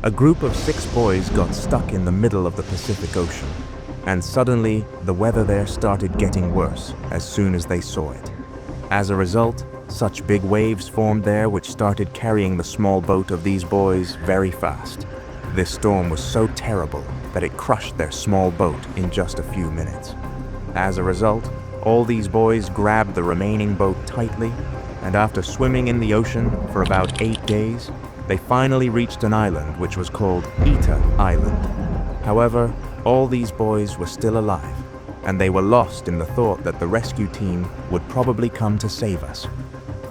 A group of 6 boys got stuck in the middle of the Pacific Ocean, and suddenly the weather there started getting worse as soon as they saw it. As a result, such big waves formed there which started carrying the small boat of these boys very fast. This storm was so terrible that it crushed their small boat in just a few minutes. As a result, all these boys grabbed the remaining boat tightly, and after swimming in the ocean for about 8 days, they finally reached an island which was called Ita Island. However, all these boys were still alive, and they were lost in the thought that the rescue team would probably come to save us.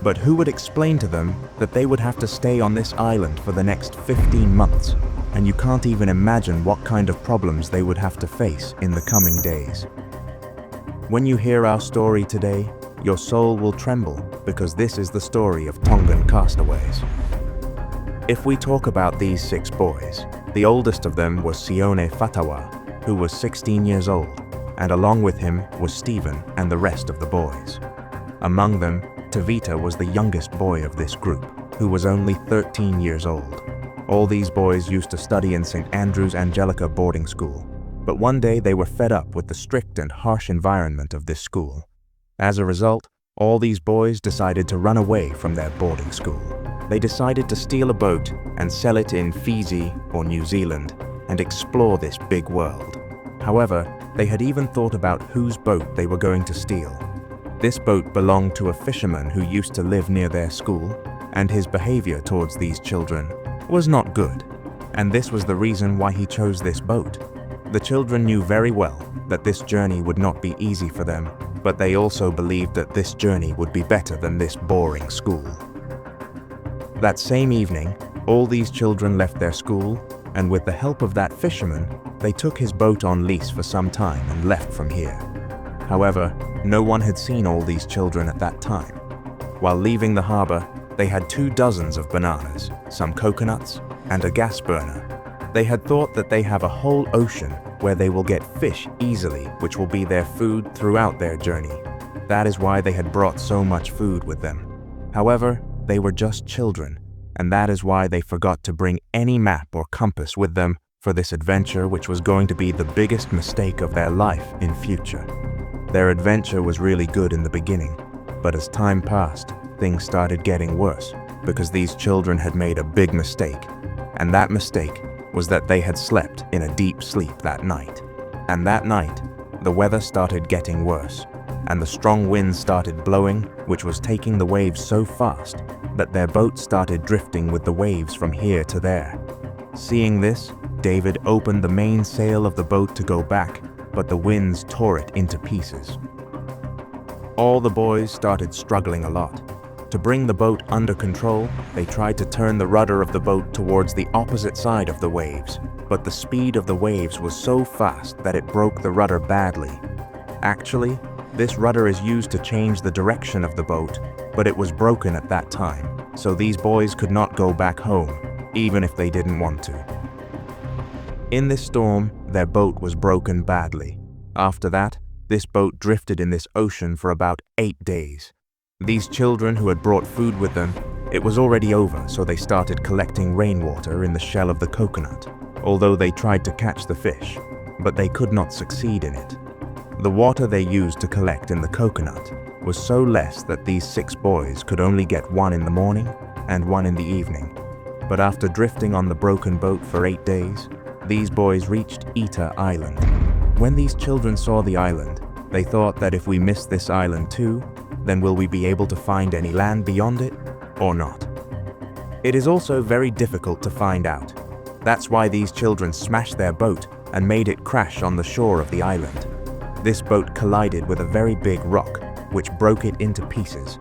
But who would explain to them that they would have to stay on this island for the next 15 months? And you can't even imagine what kind of problems they would have to face in the coming days. When you hear our story today, your soul will tremble because this is the story of Tongan Castaways. If we talk about these 6 boys, the oldest of them was Sione Fatawa, who was 16 years old, and along with him was Stephen and the rest of the boys. Among them, Tavita was the youngest boy of this group, who was only 13 years old. All these boys used to study in St. Andrew's Angelica boarding school, but one day they were fed up with the strict and harsh environment of this school. As a result, all these boys decided to run away from their boarding school. They decided to steal a boat and sell it in Fiji or New Zealand and explore this big world. However, they had even thought about whose boat they were going to steal. This boat belonged to a fisherman who used to live near their school, and his behavior towards these children was not good. And this was the reason why he chose this boat. The children knew very well that this journey would not be easy for them, but they also believed that this journey would be better than this boring school. That same evening, all these children left their school, and with the help of that fisherman, they took his boat on lease for some time and left from here. However, no one had seen all these children at that time. While leaving the harbor, they had 2 dozens of bananas, some coconuts, and a gas burner. They had thought that they have a whole ocean where they will get fish easily, which will be their food throughout their journey. That is why they had brought so much food with them. However, they were just children, and that is why they forgot to bring any map or compass with them for this adventure, which was going to be the biggest mistake of their life in future. Their adventure was really good in the beginning, but as time passed, things started getting worse because these children had made a big mistake, and that mistake was that they had slept in a deep sleep that night. And that night, the weather started getting worse, and the strong wind started blowing, which was taking the waves so fast that their boat started drifting with the waves from here to there. Seeing this, David opened the main sail of the boat to go back, but the winds tore it into pieces. All the boys started struggling a lot. To bring the boat under control, they tried to turn the rudder of the boat towards the opposite side of the waves, but the speed of the waves was so fast that it broke the rudder badly. Actually, this rudder is used to change the direction of the boat, but it was broken at that time, so these boys could not go back home, even if they didn't want to. In this storm, their boat was broken badly. After that, this boat drifted in this ocean for about 8 days. These children who had brought food with them, it was already over, so they started collecting rainwater in the shell of the coconut, although they tried to catch the fish, but they could not succeed in it. The water they used to collect in the coconut was so less that these 6 boys could only get 1 in the morning and 1 in the evening. But after drifting on the broken boat for 8 days, these boys reached Ita Island. When these children saw the island, they thought that if we miss this island too, then will we be able to find any land beyond it or not? It is also very difficult to find out. That's why these children smashed their boat and made it crash on the shore of the island. This boat collided with a very big rock, which broke it into pieces.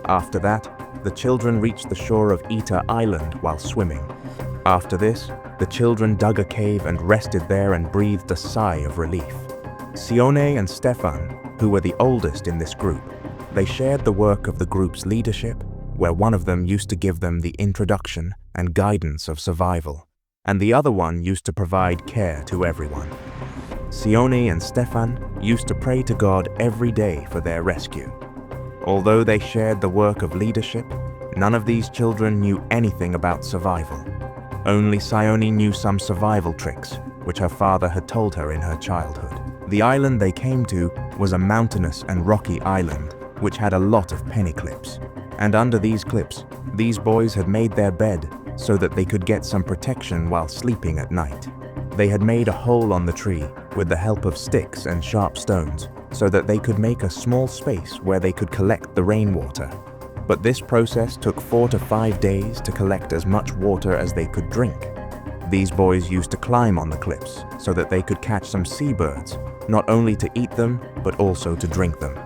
After that, the children reached the shore of Ita Island while swimming. After this, the children dug a cave and rested there and breathed a sigh of relief. Sione and Stefan, who were the oldest in this group, they shared the work of the group's leadership, where one of them used to give them the introduction and guidance of survival, and the other one used to provide care to everyone. Sione and Stefan used to pray to God every day for their rescue. Although they shared the work of leadership, none of these children knew anything about survival. Only Sione knew some survival tricks, which her father had told her in her childhood. The island they came to was a mountainous and rocky island, which had a lot of penny clips. And under these clips, these boys had made their bed so that they could get some protection while sleeping at night. They had made a hole on the tree with the help of sticks and sharp stones so that they could make a small space where they could collect the rainwater. But this process took 4 to 5 days to collect as much water as they could drink. These boys used to climb on the cliffs so that they could catch some seabirds, not only to eat them, but also to drink them.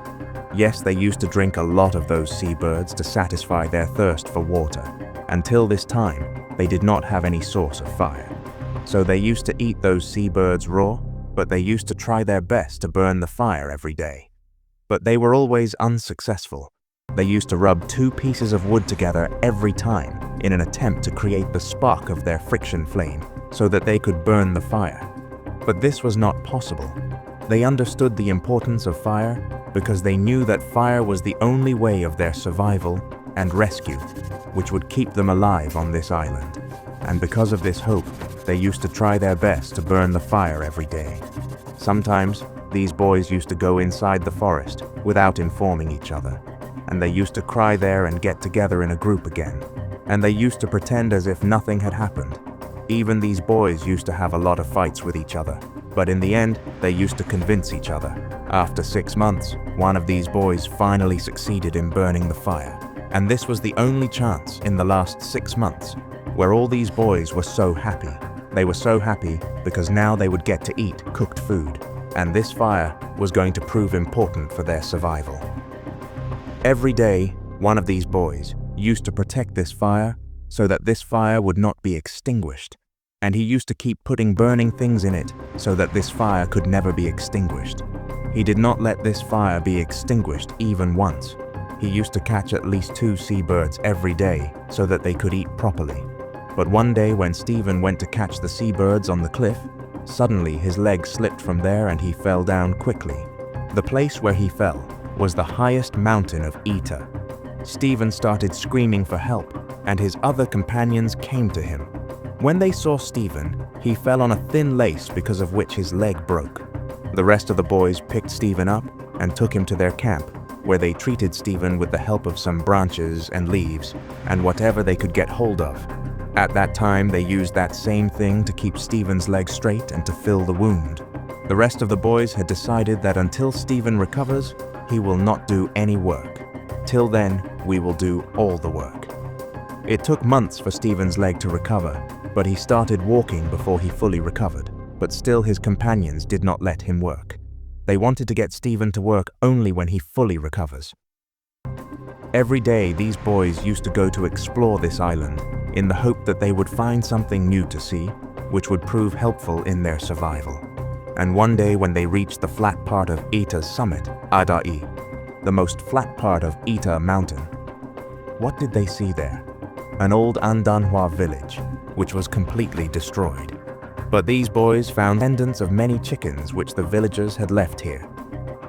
Yes, they used to drink a lot of those seabirds to satisfy their thirst for water. Until this time, they did not have any source of fire. So they used to eat those seabirds raw, but they used to try their best to burn the fire every day. But they were always unsuccessful. They used to rub 2 pieces of wood together every time in an attempt to create the spark of their friction flame so that they could burn the fire. But this was not possible. They understood the importance of fire because they knew that fire was the only way of their survival and rescue, which would keep them alive on this island. And because of this hope, they used to try their best to burn the fire every day. Sometimes, these boys used to go inside the forest without informing each other, and they used to cry there and get together in a group again, and they used to pretend as if nothing had happened. Even these boys used to have a lot of fights with each other, but in the end, they used to convince each other. After 6 months, one of these boys finally succeeded in burning the fire, and this was the only chance in the last 6 months where all these boys were so happy. They were so happy because now they would get to eat cooked food, and this fire was going to prove important for their survival. Every day, one of these boys used to protect this fire so that this fire would not be extinguished, and he used to keep putting burning things in it so that this fire could never be extinguished. He did not let this fire be extinguished even once. He used to catch at least 2 seabirds every day so that they could eat properly. But one day when Stephen went to catch the seabirds on the cliff, suddenly his leg slipped from there and he fell down quickly. The place where he fell was the highest mountain of Eta. Stephen started screaming for help, and his other companions came to him. When they saw Stephen, he fell on a thin lace because of which his leg broke. The rest of the boys picked Stephen up and took him to their camp, where they treated Stephen with the help of some branches and leaves and whatever they could get hold of. At that time, they used that same thing to keep Stephen's leg straight and to fill the wound. The rest of the boys had decided that until Stephen recovers, he will not do any work. Till then, we will do all the work. It took months for Stephen's leg to recover, but he started walking before he fully recovered. But still his companions did not let him work. They wanted to get Stephen to work only when he fully recovers. Every day, these boys used to go to explore this island in the hope that they would find something new to see, which would prove helpful in their survival. And one day when they reached the flat part of Eta's summit, Adai, the most flat part of Eta mountain, what did they see there? An old Andanhua village, which was completely destroyed. But these boys found descendants of many chickens which the villagers had left here.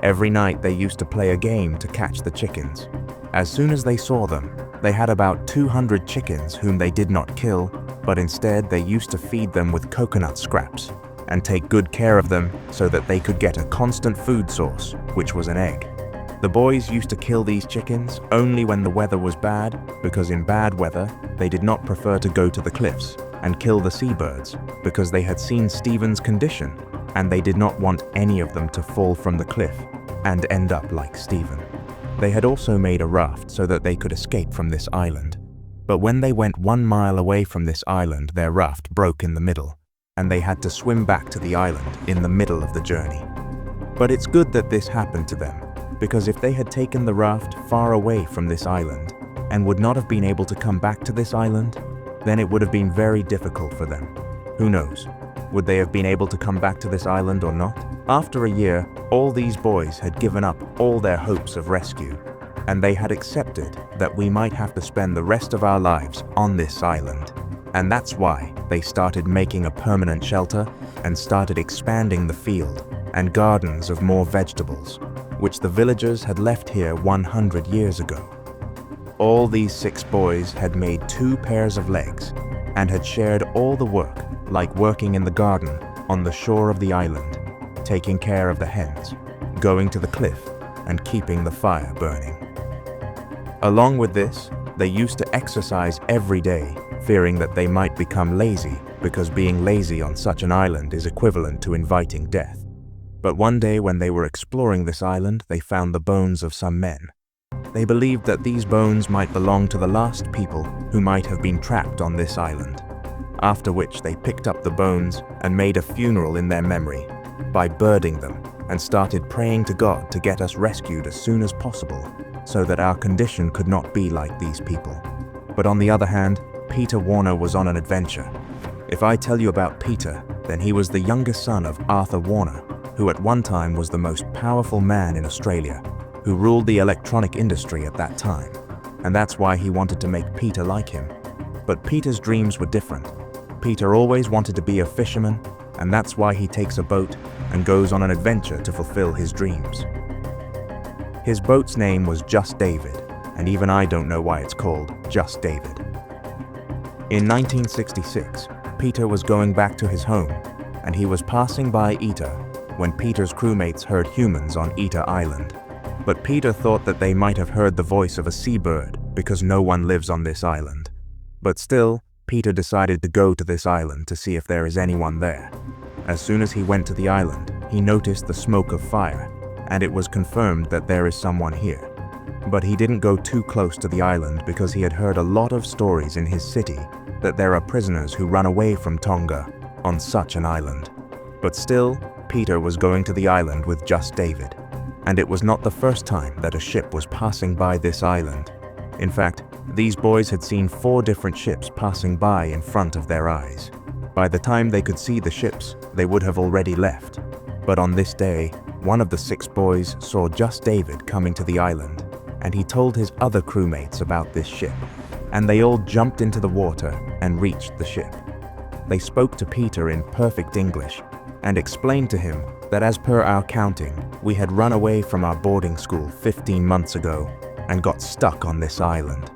Every night they used to play a game to catch the chickens. As soon as they saw them, they had about 200 chickens whom they did not kill, but instead they used to feed them with coconut scraps and take good care of them so that they could get a constant food source, which was an egg. The boys used to kill these chickens only when the weather was bad, because in bad weather, they did not prefer to go to the cliffs and kill the seabirds because they had seen Stephen's condition and they did not want any of them to fall from the cliff and end up like Stephen. They had also made a raft so that they could escape from this island. But when they went 1 mile away from this island, their raft broke in the middle, and they had to swim back to the island in the middle of the journey. But it's good that this happened to them, because if they had taken the raft far away from this island and would not have been able to come back to this island, then it would have been very difficult for them. Who knows? Would they have been able to come back to this island or not? After a year, all these boys had given up all their hopes of rescue, and they had accepted that we might have to spend the rest of our lives on this island. And that's why they started making a permanent shelter and started expanding the field and gardens of more vegetables, which the villagers had left here 100 years ago. All these 6 boys had made 2 pairs of legs, and had shared all the work, like working in the garden on the shore of the island, taking care of the hens, going to the cliff, and keeping the fire burning. Along with this, they used to exercise every day, fearing that they might become lazy because being lazy on such an island is equivalent to inviting death. But one day when they were exploring this island, they found the bones of some men. They believed that these bones might belong to the last people who might have been trapped on this island, after which they picked up the bones and made a funeral in their memory by birding them and started praying to God to get us rescued as soon as possible so that our condition could not be like these people. But on the other hand, Peter Warner was on an adventure. If I tell you about Peter, then he was the youngest son of Arthur Warner, who at one time was the most powerful man in Australia, who ruled the electronic industry at that time, and that's why he wanted to make Peter like him. But Peter's dreams were different. Peter always wanted to be a fisherman, and that's why he takes a boat and goes on an adventure to fulfill his dreams. His boat's name was Just David, and even I don't know why it's called Just David. In 1966, Peter was going back to his home, and he was passing by Eta when Peter's crewmates heard humans on Eta Island. But Peter thought that they might have heard the voice of a seabird because no one lives on this island. But still, Peter decided to go to this island to see if there is anyone there. As soon as he went to the island, he noticed the smoke of fire, and it was confirmed that there is someone here. But he didn't go too close to the island because he had heard a lot of stories in his city that there are prisoners who run away from Tonga on such an island. But still, Peter was going to the island with Just David. And it was not the first time that a ship was passing by this island. In fact, these boys had seen 4 different ships passing by in front of their eyes. By the time they could see the ships, they would have already left. But on this day, one of the 6 boys saw Just David coming to the island, and he told his other crewmates about this ship, and they all jumped into the water and reached the ship. They spoke to Peter in perfect English and explained to him that as per our counting, we had run away from our boarding school 15 months ago and got stuck on this island.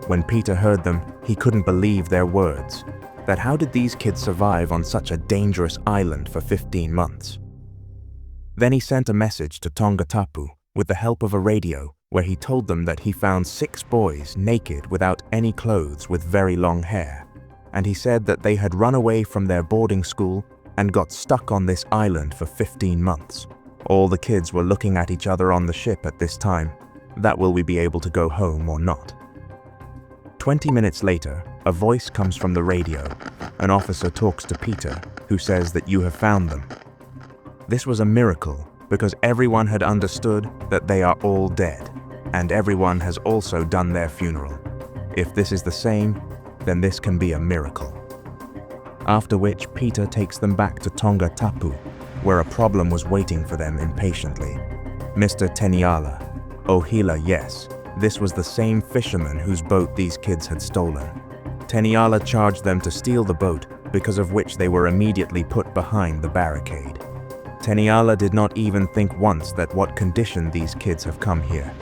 When Peter heard them, he couldn't believe their words, that how did these kids survive on such a dangerous island for 15 months? Then he sent a message to Tonga Tapu with the help of a radio where he told them that he found 6 boys naked without any clothes with very long hair, and he said that they had run away from their boarding school and got stuck on this island for 15 months. All the kids were looking at each other on the ship at this time. That will we be able to go home or not? 20 minutes later, a voice comes from the radio. An officer talks to Peter, who says that you have found them. This was a miracle because everyone had understood that they are all dead, and everyone has also done their funeral. If this is the same, then this can be a miracle. After which, Peter takes them back to Tonga Tapu, where a problem was waiting for them impatiently. Mr. Teniala. Ohila, yes, this was the same fisherman whose boat these kids had stolen. Teniala charged them to steal the boat, because of which they were immediately put behind the barricade. Teniala did not even think once that what condition these kids have come here.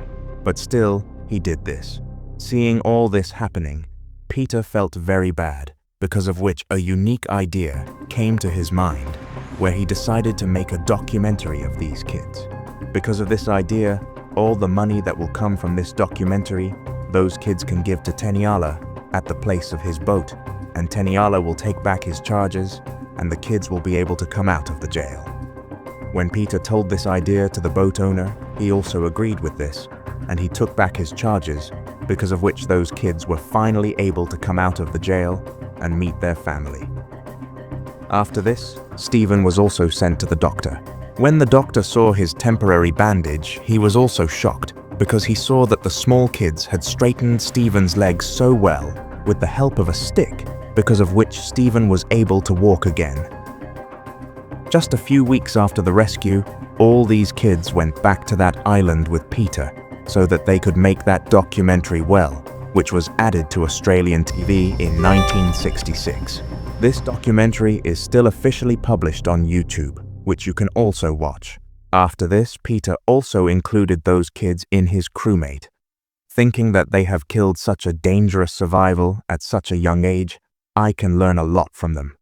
But still, he did this. Seeing all this happening, Peter felt very bad, because of which a unique idea came to his mind, where he decided to make a documentary of these kids. Because of this idea, all the money that will come from this documentary, those kids can give to Teniala at the place of his boat, and Teniala will take back his charges, and the kids will be able to come out of the jail. When Peter told this idea to the boat owner, he also agreed with this, and he took back his charges, because of which those kids were finally able to come out of the jail and meet their family. After this, Stephen was also sent to the doctor. When the doctor saw his temporary bandage, he was also shocked because he saw that the small kids had straightened Stephen's legs so well with the help of a stick, because of which Stephen was able to walk again. Just a few weeks after the rescue, all these kids went back to that island with Peter so that they could make that documentary well, which was added to Australian TV in 1966. This documentary is still officially published on YouTube, which you can also watch. After this, Peter also included those kids in his crewmate. Thinking that they have killed such a dangerous survival at such a young age, I can learn a lot from them.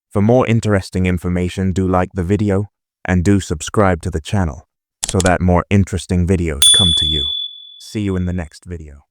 For more interesting information, do like the video and do subscribe to the channel so that more interesting videos come to you. See you in the next video.